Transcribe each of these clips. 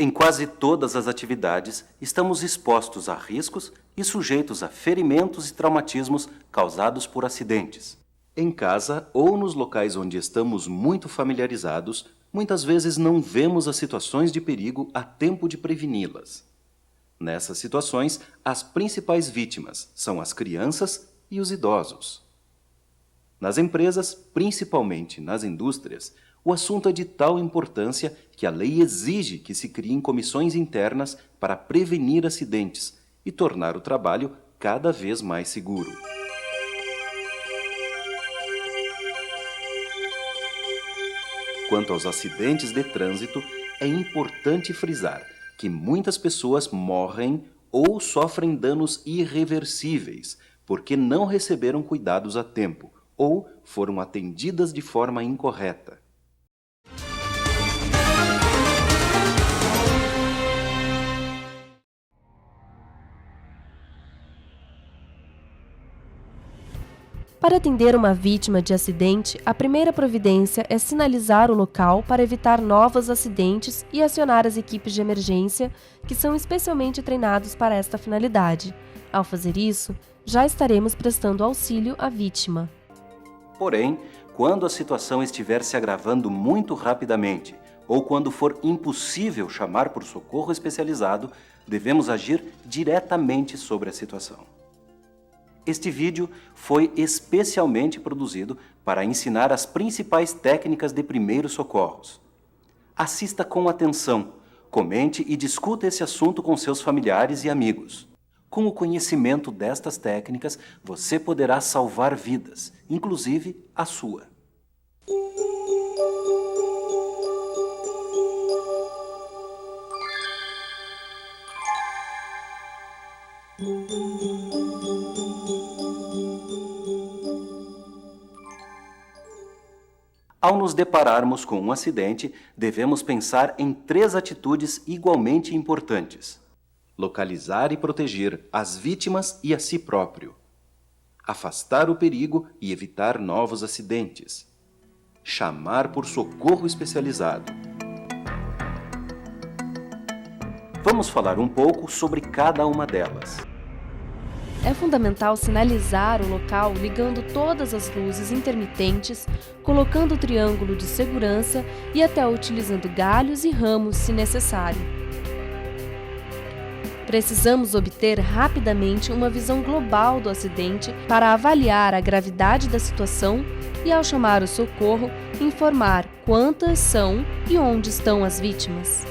Em quase todas as atividades, estamos expostos a riscos e sujeitos a ferimentos e traumatismos causados por acidentes. Em casa ou nos locais onde estamos muito familiarizados, muitas vezes não vemos as situações de perigo a tempo de preveni-las. Nessas situações, as principais vítimas são as crianças e os idosos. Nas empresas, principalmente nas indústrias, o assunto é de tal importância que a lei exige que se criem comissões internas para prevenir acidentes e tornar o trabalho cada vez mais seguro. Quanto aos acidentes de trânsito, é importante frisar que muitas pessoas morrem ou sofrem danos irreversíveis porque não receberam cuidados a tempo ou foram atendidas de forma incorreta. Para atender uma vítima de acidente, a primeira providência é sinalizar o local para evitar novos acidentes e acionar as equipes de emergência, que são especialmente treinados para esta finalidade. Ao fazer isso, já estaremos prestando auxílio à vítima. Porém, quando a situação estiver se agravando muito rapidamente ou quando for impossível chamar por socorro especializado, devemos agir diretamente sobre a situação. Este vídeo foi especialmente produzido para ensinar as principais técnicas de primeiros socorros. Assista com atenção, comente e discuta esse assunto com seus familiares e amigos. Com o conhecimento destas técnicas, você poderá salvar vidas, inclusive a sua. Ao nos depararmos com um acidente, devemos pensar em 3 atitudes igualmente importantes: localizar e proteger as vítimas e a si próprio, afastar o perigo e evitar novos acidentes, chamar por socorro especializado. Vamos falar um pouco sobre cada uma delas. É fundamental sinalizar o local ligando todas as luzes intermitentes, colocando o triângulo de segurança e até utilizando galhos e ramos se necessário. Precisamos obter rapidamente uma visão global do acidente para avaliar a gravidade da situação e, ao chamar o socorro, informar quantas são e onde estão as vítimas.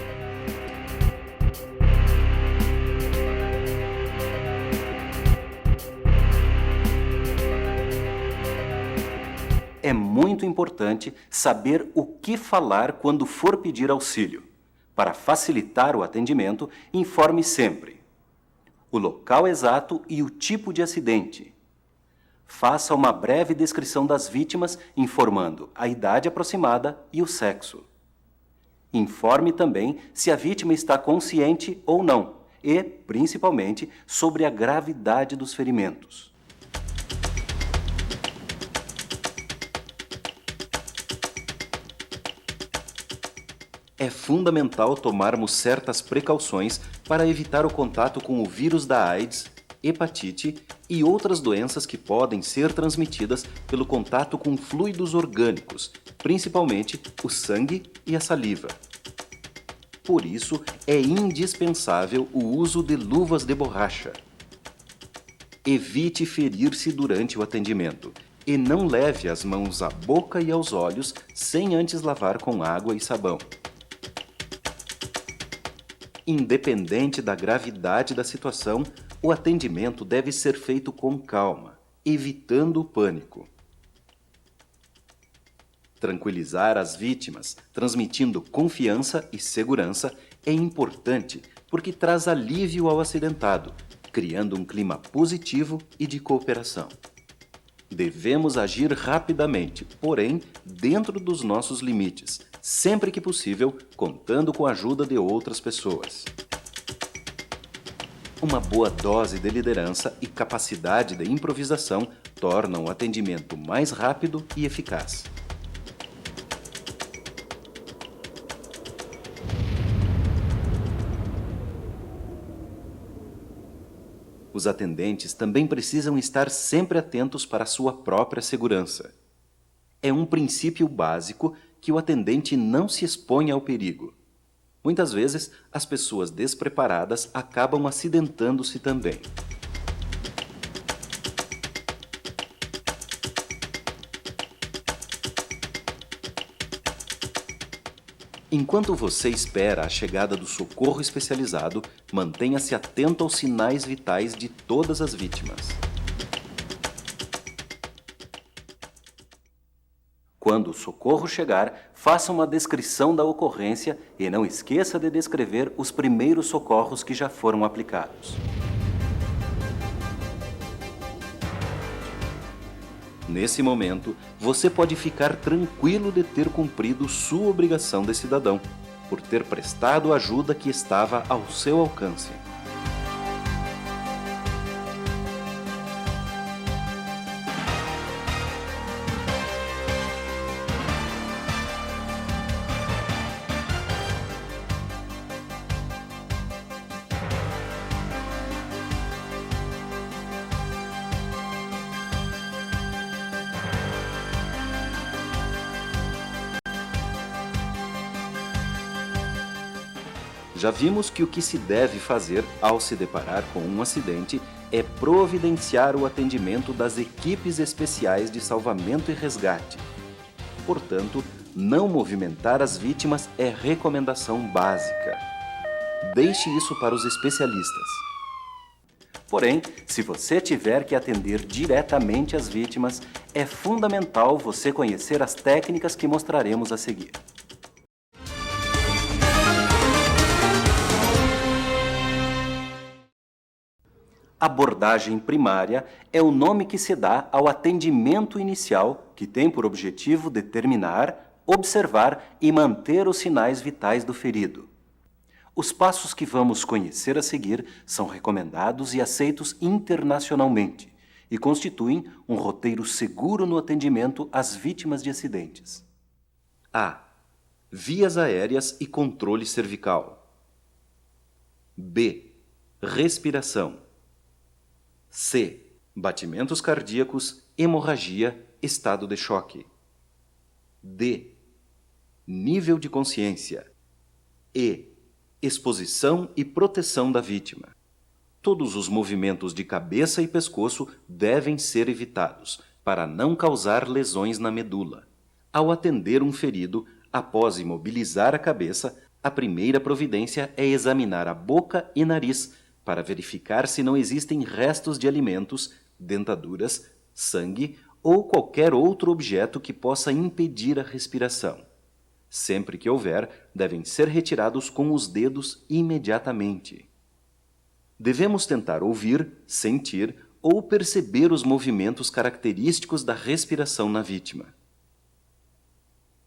É muito importante saber o que falar quando for pedir auxílio. Para facilitar o atendimento, informe sempre o local exato e o tipo de acidente. Faça uma breve descrição das vítimas, informando a idade aproximada e o sexo. Informe também se a vítima está consciente ou não e, principalmente, sobre a gravidade dos ferimentos. É fundamental tomarmos certas precauções para evitar o contato com o vírus da AIDS, hepatite e outras doenças que podem ser transmitidas pelo contato com fluidos orgânicos, principalmente o sangue e a saliva. Por isso, é indispensável o uso de luvas de borracha. Evite ferir-se durante o atendimento e não leve as mãos à boca e aos olhos sem antes lavar com água e sabão. Independente da gravidade da situação, o atendimento deve ser feito com calma, evitando o pânico. Tranquilizar as vítimas, transmitindo confiança e segurança, é importante porque traz alívio ao acidentado, criando um clima positivo e de cooperação. Devemos agir rapidamente, porém, dentro dos nossos limites, sempre que possível, contando com a ajuda de outras pessoas. Uma boa dose de liderança e capacidade de improvisação tornam o atendimento mais rápido e eficaz. Os atendentes também precisam estar sempre atentos para a sua própria segurança. É um princípio básico que o atendente não se exponha ao perigo. Muitas vezes, as pessoas despreparadas acabam acidentando-se também. Enquanto você espera a chegada do socorro especializado, mantenha-se atento aos sinais vitais de todas as vítimas. Quando o socorro chegar, faça uma descrição da ocorrência e não esqueça de descrever os primeiros socorros que já foram aplicados. Nesse momento, você pode ficar tranquilo de ter cumprido sua obrigação de cidadão, por ter prestado a ajuda que estava ao seu alcance. Já vimos que o que se deve fazer ao se deparar com um acidente é providenciar o atendimento das equipes especiais de salvamento e resgate. Portanto, não movimentar as vítimas é recomendação básica. Deixe isso para os especialistas. Porém, se você tiver que atender diretamente as vítimas, é fundamental você conhecer as técnicas que mostraremos a seguir. Abordagem primária é o nome que se dá ao atendimento inicial, que tem por objetivo determinar, observar e manter os sinais vitais do ferido. Os passos que vamos conhecer a seguir são recomendados e aceitos internacionalmente e constituem um roteiro seguro no atendimento às vítimas de acidentes. A. Vias aéreas e controle cervical. B. Respiração. C. Batimentos cardíacos, hemorragia, estado de choque. D. Nível de consciência. E. Exposição e proteção da vítima. Todos os movimentos de cabeça e pescoço devem ser evitados para não causar lesões na medula. Ao atender um ferido, após imobilizar a cabeça, a primeira providência é examinar a boca e nariz para verificar se não existem restos de alimentos, dentaduras, sangue ou qualquer outro objeto que possa impedir a respiração. Sempre que houver, devem ser retirados com os dedos imediatamente. Devemos tentar ouvir, sentir ou perceber os movimentos característicos da respiração na vítima.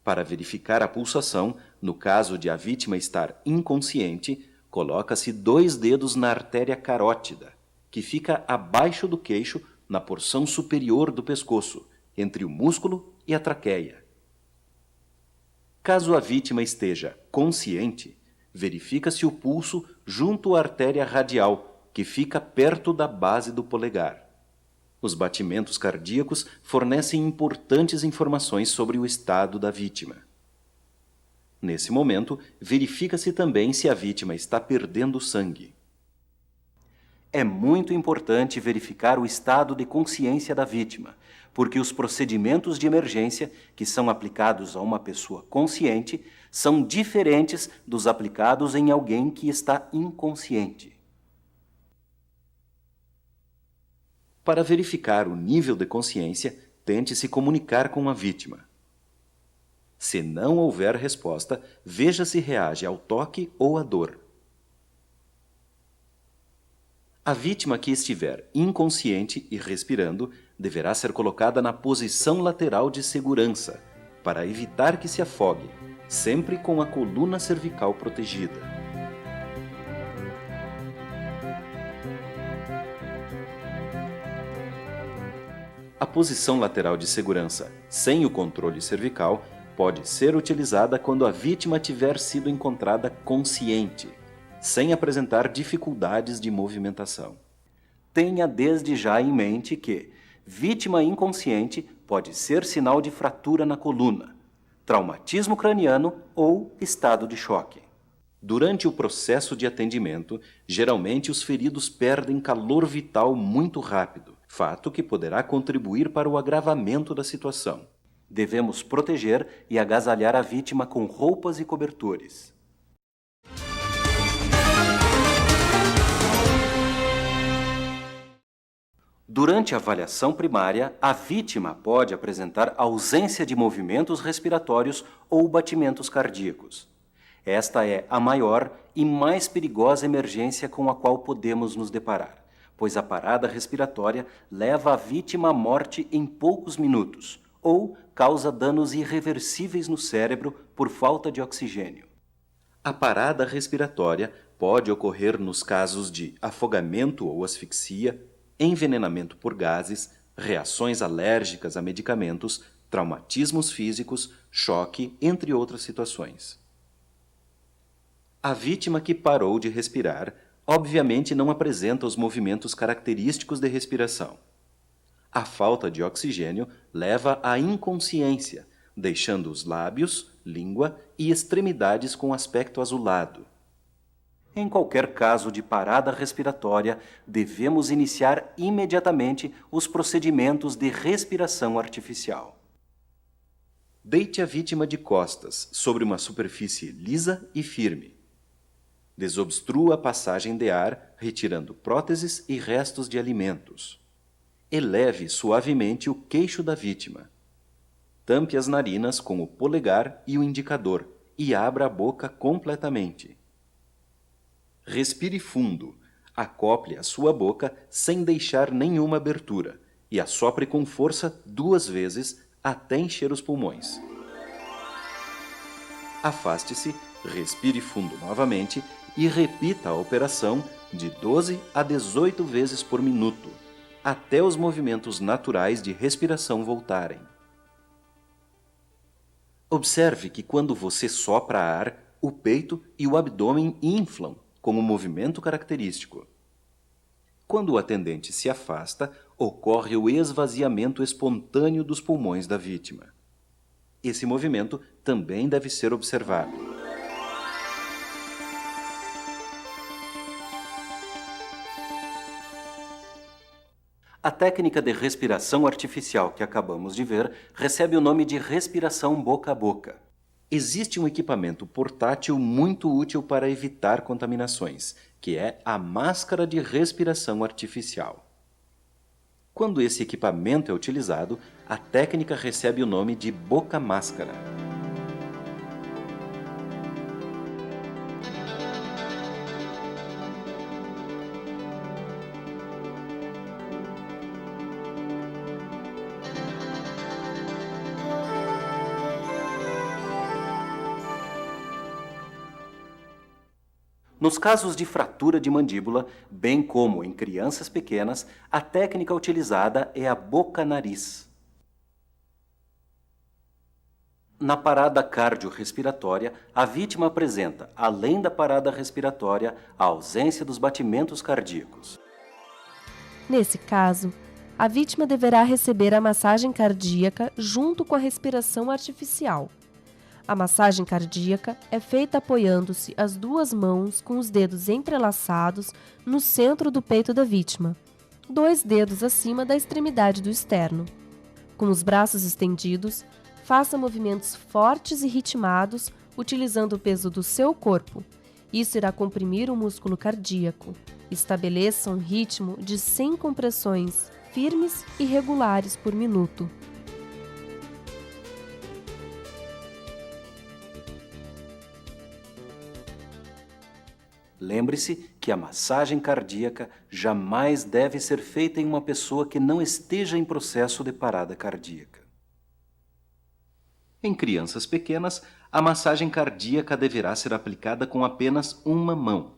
Para verificar a pulsação, no caso de a vítima estar inconsciente, coloca-se 2 dedos na artéria carótida, que fica abaixo do queixo, na porção superior do pescoço, entre o músculo e a traqueia. Caso a vítima esteja consciente, verifica-se o pulso junto à artéria radial, que fica perto da base do polegar. Os batimentos cardíacos fornecem importantes informações sobre o estado da vítima. Nesse momento, verifica-se também se a vítima está perdendo sangue. É muito importante verificar o estado de consciência da vítima, porque os procedimentos de emergência que são aplicados a uma pessoa consciente são diferentes dos aplicados em alguém que está inconsciente. Para verificar o nível de consciência, tente se comunicar com a vítima. Se não houver resposta, veja se reage ao toque ou à dor. A vítima que estiver inconsciente e respirando deverá ser colocada na posição lateral de segurança, para evitar que se afogue, sempre com a coluna cervical protegida. A posição lateral de segurança, sem o controle cervical, pode ser utilizada quando a vítima tiver sido encontrada consciente, sem apresentar dificuldades de movimentação. Tenha desde já em mente que vítima inconsciente pode ser sinal de fratura na coluna, traumatismo craniano ou estado de choque. Durante o processo de atendimento, geralmente os feridos perdem calor vital muito rápido, fato que poderá contribuir para o agravamento da situação. Devemos proteger e agasalhar a vítima com roupas e cobertores. Durante a avaliação primária, a vítima pode apresentar ausência de movimentos respiratórios ou batimentos cardíacos. Esta é a maior e mais perigosa emergência com a qual podemos nos deparar, pois a parada respiratória leva a vítima à morte em poucos minutos ou causa danos irreversíveis no cérebro por falta de oxigênio. A parada respiratória pode ocorrer nos casos de afogamento ou asfixia, envenenamento por gases, reações alérgicas a medicamentos, traumatismos físicos, choque, entre outras situações. A vítima que parou de respirar, obviamente não apresenta os movimentos característicos de respiração. A falta de oxigênio leva à inconsciência, deixando os lábios, língua e extremidades com aspecto azulado. Em qualquer caso de parada respiratória, devemos iniciar imediatamente os procedimentos de respiração artificial. Deite a vítima de costas sobre uma superfície lisa e firme. Desobstrua a passagem de ar, retirando próteses e restos de alimentos. Eleve suavemente o queixo da vítima. Tampe as narinas com o polegar e o indicador e abra a boca completamente. Respire fundo, acople a sua boca sem deixar nenhuma abertura e assopre com força 2 vezes até encher os pulmões. Afaste-se, respire fundo novamente e repita a operação de 12 a 18 vezes por minuto, até os movimentos naturais de respiração voltarem. Observe que quando você sopra ar, o peito e o abdômen inflam, como movimento característico. Quando o atendente se afasta, ocorre o esvaziamento espontâneo dos pulmões da vítima. Esse movimento também deve ser observado. A técnica de respiração artificial que acabamos de ver recebe o nome de respiração boca a boca. Existe um equipamento portátil muito útil para evitar contaminações, que é a máscara de respiração artificial. Quando esse equipamento é utilizado, a técnica recebe o nome de boca-máscara. Nos casos de fratura de mandíbula, bem como em crianças pequenas, a técnica utilizada é a boca-nariz. Na parada cardiorrespiratória, a vítima apresenta, além da parada respiratória, a ausência dos batimentos cardíacos. Nesse caso, a vítima deverá receber a massagem cardíaca junto com a respiração artificial. A massagem cardíaca é feita apoiando-se as 2 mãos com os dedos entrelaçados no centro do peito da vítima, 2 dedos acima da extremidade do externo. Com os braços estendidos, faça movimentos fortes e ritmados utilizando o peso do seu corpo. Isso irá comprimir o músculo cardíaco. Estabeleça um ritmo de 100 compressões firmes e regulares por minuto. Lembre-se que a massagem cardíaca jamais deve ser feita em uma pessoa que não esteja em processo de parada cardíaca. Em crianças pequenas, a massagem cardíaca deverá ser aplicada com apenas uma mão.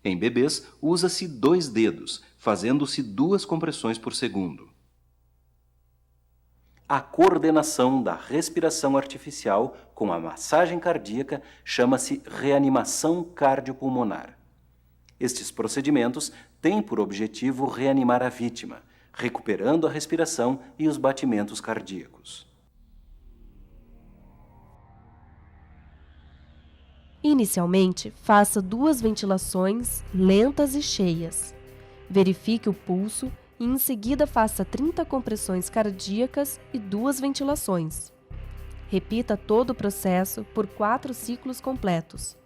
Em bebês, usa-se 2 dedos, fazendo-se 2 compressões por segundo. A coordenação da respiração artificial com a massagem cardíaca chama-se reanimação cardiopulmonar. Estes procedimentos têm por objetivo reanimar a vítima, recuperando a respiração e os batimentos cardíacos. Inicialmente, faça 2 ventilações lentas e cheias. Verifique o pulso e em seguida faça 30 compressões cardíacas e 2 ventilações. Repita todo o processo por 4 ciclos completos.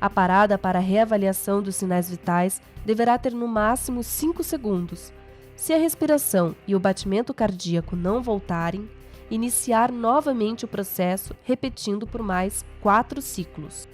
A parada para a reavaliação dos sinais vitais deverá ter no máximo 5 segundos. Se a respiração e o batimento cardíaco não voltarem, iniciar novamente o processo repetindo por mais 4 ciclos.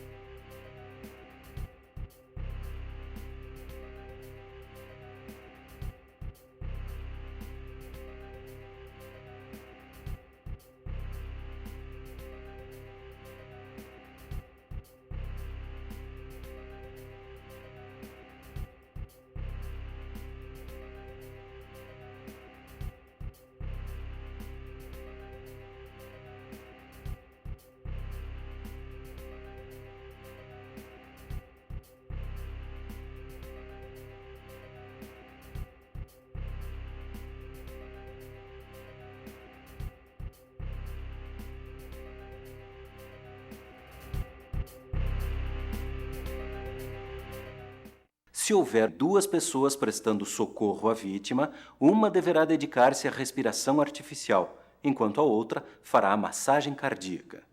Se houver 2 pessoas prestando socorro à vítima, uma deverá dedicar-se à respiração artificial, enquanto a outra fará a massagem cardíaca.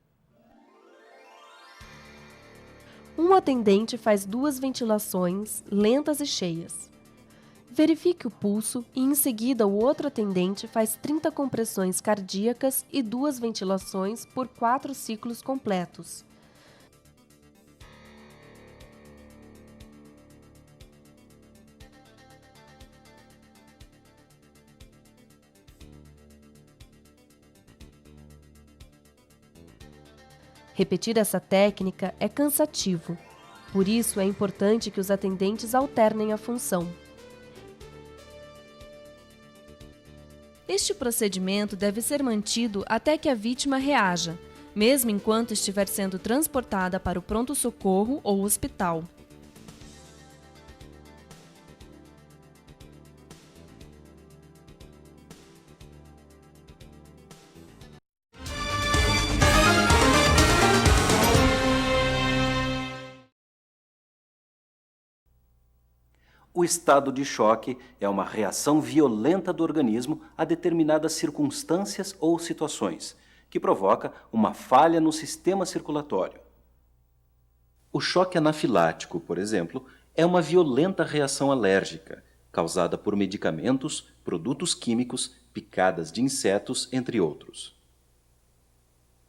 Um atendente faz 2 ventilações lentas e cheias. Verifique o pulso e em seguida o outro atendente faz 30 compressões cardíacas e 2 ventilações por 4 ciclos completos. Repetir essa técnica é cansativo, por isso é importante que os atendentes alternem a função. Este procedimento deve ser mantido até que a vítima reaja, mesmo enquanto estiver sendo transportada para o pronto-socorro ou hospital. O estado de choque é uma reação violenta do organismo a determinadas circunstâncias ou situações, que provoca uma falha no sistema circulatório. O choque anafilático, por exemplo, é uma violenta reação alérgica, causada por medicamentos, produtos químicos, picadas de insetos, entre outros.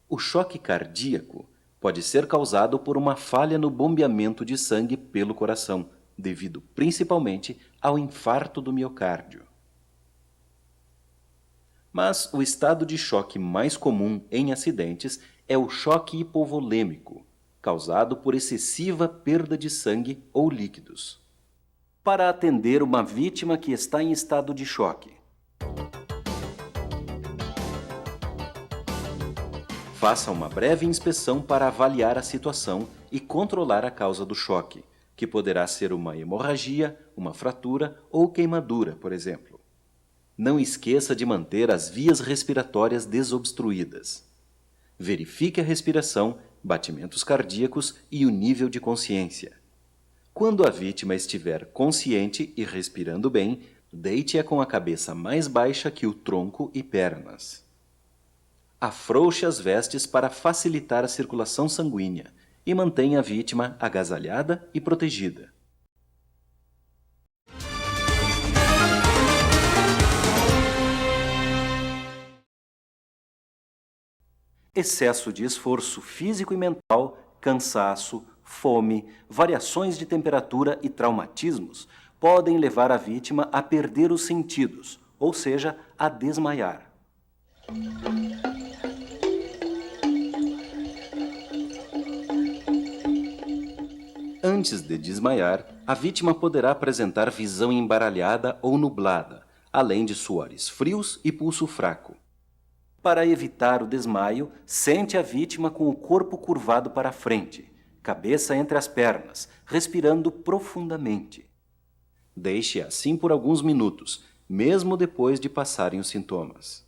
O choque cardíaco pode ser causado por uma falha no bombeamento de sangue pelo coração, devido principalmente ao infarto do miocárdio. Mas o estado de choque mais comum em acidentes é o choque hipovolêmico, causado por excessiva perda de sangue ou líquidos. Para atender uma vítima que está em estado de choque, faça uma breve inspeção para avaliar a situação e controlar a causa do choque, que poderá ser uma hemorragia, uma fratura ou queimadura, por exemplo. Não esqueça de manter as vias respiratórias desobstruídas. Verifique a respiração, batimentos cardíacos e o nível de consciência. Quando a vítima estiver consciente e respirando bem, deite-a com a cabeça mais baixa que o tronco e pernas. Afrouxe as vestes para facilitar a circulação sanguínea e mantenha a vítima agasalhada e protegida. Excesso de esforço físico e mental, cansaço, fome, variações de temperatura e traumatismos podem levar a vítima a perder os sentidos, ou seja, a desmaiar. Antes de desmaiar, a vítima poderá apresentar visão embaralhada ou nublada, além de suores frios e pulso fraco. Para evitar o desmaio, sente a vítima com o corpo curvado para frente, cabeça entre as pernas, respirando profundamente. Deixe assim por alguns minutos, mesmo depois de passarem os sintomas.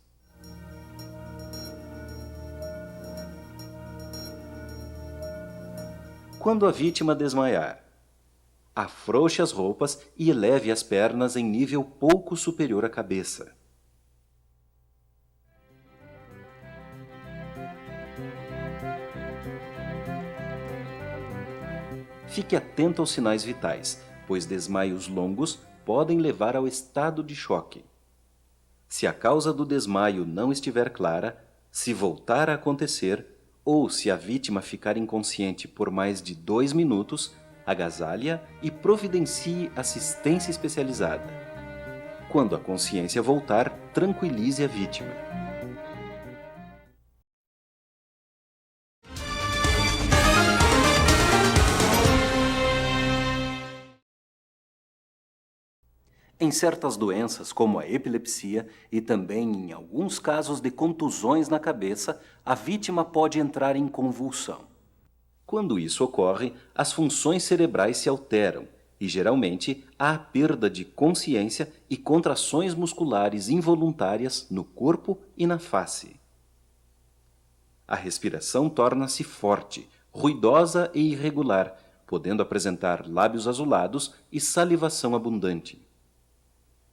Quando a vítima desmaiar, afrouxe as roupas e eleve as pernas em nível pouco superior à cabeça. Fique atento aos sinais vitais, pois desmaios longos podem levar ao estado de choque. Se a causa do desmaio não estiver clara, se voltar a acontecer, ou se a vítima ficar inconsciente por mais de 2 minutos, agasalhe-a e providencie assistência especializada. Quando a consciência voltar, tranquilize a vítima. Em certas doenças, como a epilepsia e também em alguns casos de contusões na cabeça, a vítima pode entrar em convulsão. Quando isso ocorre, as funções cerebrais se alteram e, geralmente, há perda de consciência e contrações musculares involuntárias no corpo e na face. A respiração torna-se forte, ruidosa e irregular, podendo apresentar lábios azulados e salivação abundante.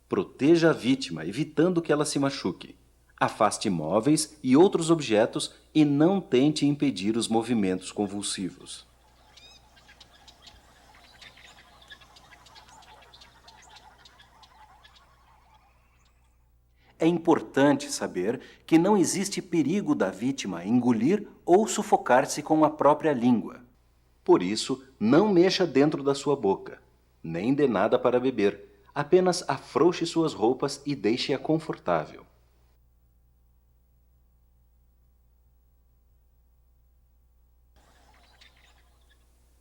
Proteja a vítima, evitando que ela se machuque. Afaste móveis e outros objetos e não tente impedir os movimentos convulsivos. É importante saber que não existe perigo da vítima engolir ou sufocar-se com a própria língua. Por isso, não mexa dentro da sua boca, nem dê nada para beber. Apenas afrouxe suas roupas e deixe-a confortável.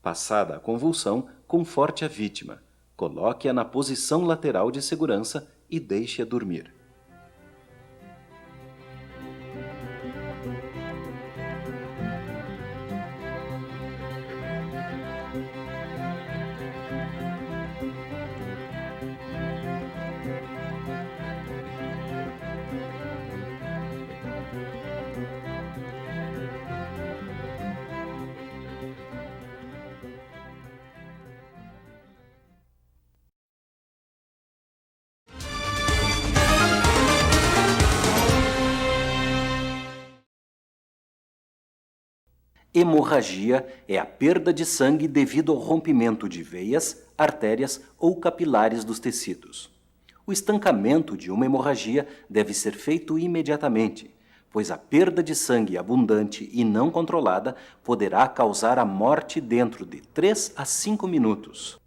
Passada a convulsão, conforte a vítima, coloque-a na posição lateral de segurança e deixe-a dormir. Hemorragia é a perda de sangue devido ao rompimento de veias, artérias ou capilares dos tecidos. O estancamento de uma hemorragia deve ser feito imediatamente, pois a perda de sangue abundante e não controlada poderá causar a morte dentro de 3 a 5 minutos.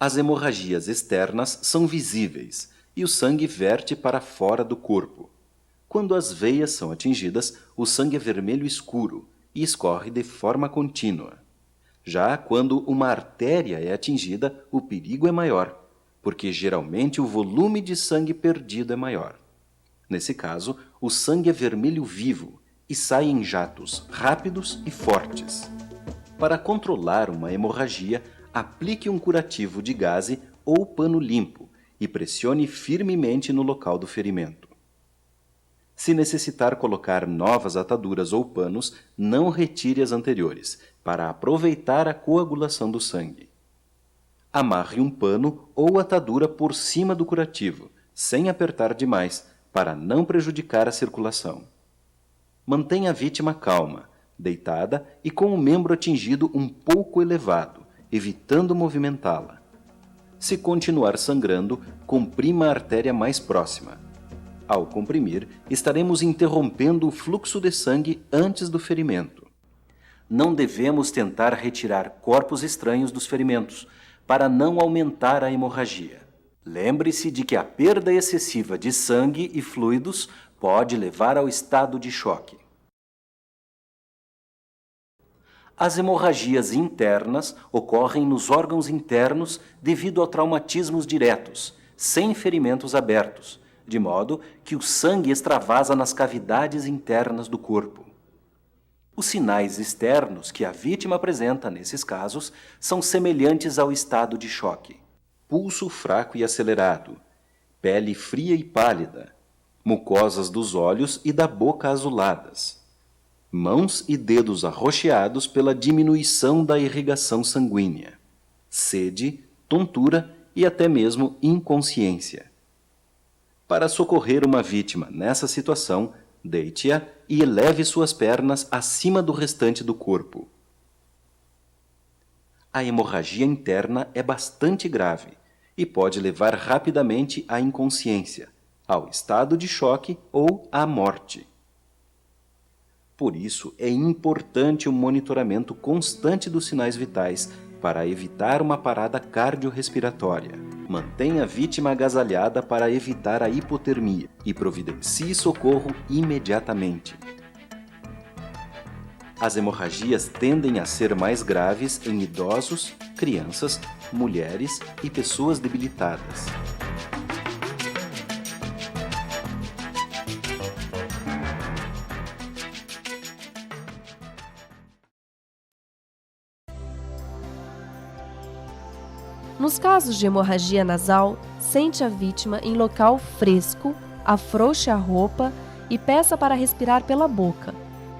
As hemorragias externas são visíveis e o sangue verte para fora do corpo. Quando as veias são atingidas, o sangue é vermelho escuro e escorre de forma contínua. Já quando uma artéria é atingida, o perigo é maior, porque geralmente o volume de sangue perdido é maior. Nesse caso, o sangue é vermelho vivo e sai em jatos rápidos e fortes. Para controlar uma hemorragia, aplique um curativo de gaze ou pano limpo e pressione firmemente no local do ferimento. Se necessitar colocar novas ataduras ou panos, não retire as anteriores, para aproveitar a coagulação do sangue. Amarre um pano ou atadura por cima do curativo, sem apertar demais, para não prejudicar a circulação. Mantenha a vítima calma, deitada e com o membro atingido um pouco elevado, evitando movimentá-la. Se continuar sangrando, comprima a artéria mais próxima. Ao comprimir, estaremos interrompendo o fluxo de sangue antes do ferimento. Não devemos tentar retirar corpos estranhos dos ferimentos, para não aumentar a hemorragia. Lembre-se de que a perda excessiva de sangue e fluidos pode levar ao estado de choque. As hemorragias internas ocorrem nos órgãos internos devido a traumatismos diretos, sem ferimentos abertos, de modo que o sangue extravasa nas cavidades internas do corpo. Os sinais externos que a vítima apresenta nesses casos são semelhantes ao estado de choque. Pulso fraco e acelerado, pele fria e pálida, mucosas dos olhos e da boca azuladas, mãos e dedos arroxeados pela diminuição da irrigação sanguínea, sede, tontura e até mesmo inconsciência. Para socorrer uma vítima nessa situação, deite-a e eleve suas pernas acima do restante do corpo. A hemorragia interna é bastante grave e pode levar rapidamente à inconsciência, ao estado de choque ou à morte. Por isso, é importante o monitoramento constante dos sinais vitais para evitar uma parada cardiorrespiratória. Mantenha a vítima agasalhada para evitar a hipotermia e providencie socorro imediatamente. As hemorragias tendem a ser mais graves em idosos, crianças, mulheres e pessoas debilitadas. Nos casos de hemorragia nasal, sente a vítima em local fresco, afrouxe a roupa e peça para respirar pela boca.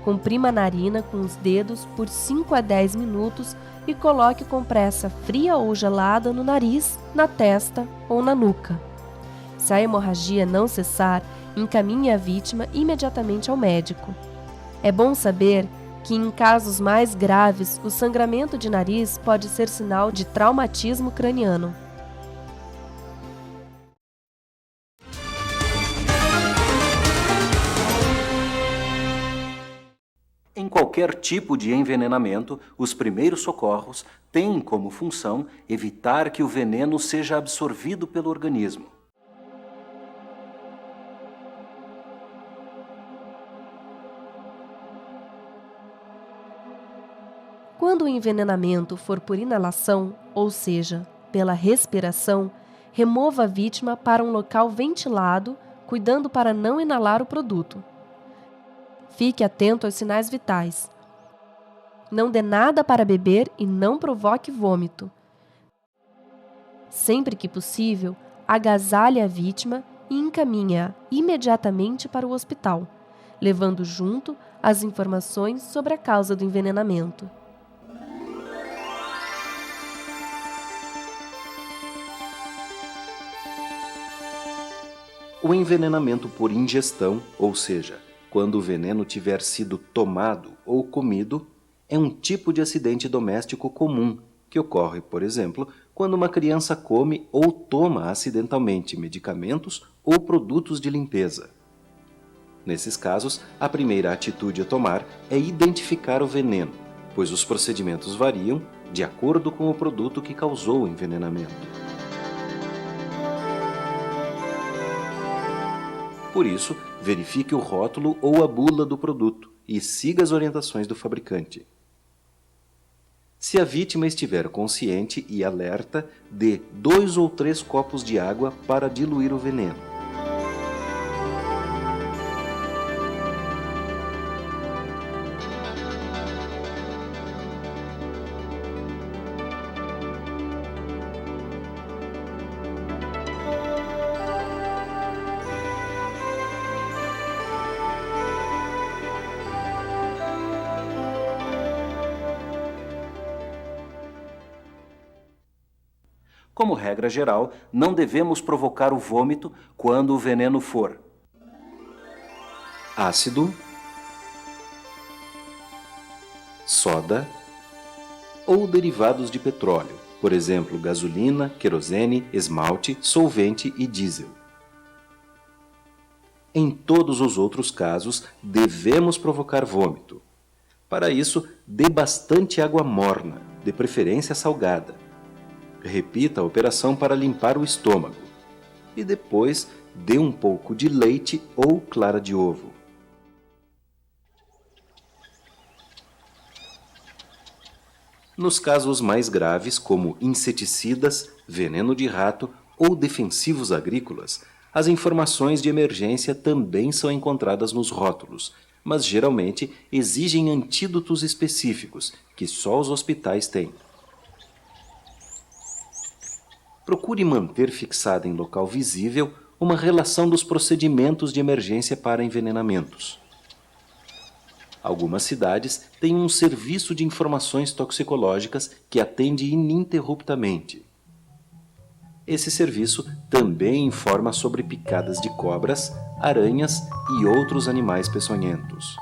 Comprima a narina com os dedos por 5 a 10 minutos e coloque compressa fria ou gelada no nariz, na testa ou na nuca. Se a hemorragia não cessar, encaminhe a vítima imediatamente ao médico. É bom saber que em casos mais graves, o sangramento de nariz pode ser sinal de traumatismo craniano. Em qualquer tipo de envenenamento, os primeiros socorros têm como função evitar que o veneno seja absorvido pelo organismo. Quando o envenenamento for por inalação, ou seja, pela respiração, remova a vítima para um local ventilado, cuidando para não inalar o produto. Fique atento aos sinais vitais. Não dê nada para beber e não provoque vômito. Sempre que possível, agasalhe a vítima e encaminhe-a imediatamente para o hospital, levando junto as informações sobre a causa do envenenamento. O envenenamento por ingestão, ou seja, quando o veneno tiver sido tomado ou comido, é um tipo de acidente doméstico comum, que ocorre, por exemplo, quando uma criança come ou toma acidentalmente medicamentos ou produtos de limpeza. Nesses casos, a primeira atitude a tomar é identificar o veneno, pois os procedimentos variam de acordo com o produto que causou o envenenamento. Por isso, verifique o rótulo ou a bula do produto e siga as orientações do fabricante. Se a vítima estiver consciente e alerta, dê 2 ou 3 copos de água para diluir o veneno. Como regra geral, não devemos provocar o vômito quando o veneno for ácido, soda ou derivados de petróleo, por exemplo, gasolina, querosene, esmalte, solvente e diesel. Em todos os outros casos, devemos provocar vômito. Para isso, dê bastante água morna, de preferência salgada. Repita a operação para limpar o estômago e depois dê um pouco de leite ou clara de ovo. Nos casos mais graves, como inseticidas, veneno de rato ou defensivos agrícolas, as informações de emergência também são encontradas nos rótulos, mas geralmente exigem antídotos específicos que só os hospitais têm. Procure manter fixada em local visível uma relação dos procedimentos de emergência para envenenamentos. Algumas cidades têm um serviço de informações toxicológicas que atende ininterruptamente. Esse serviço também informa sobre picadas de cobras, aranhas e outros animais peçonhentos.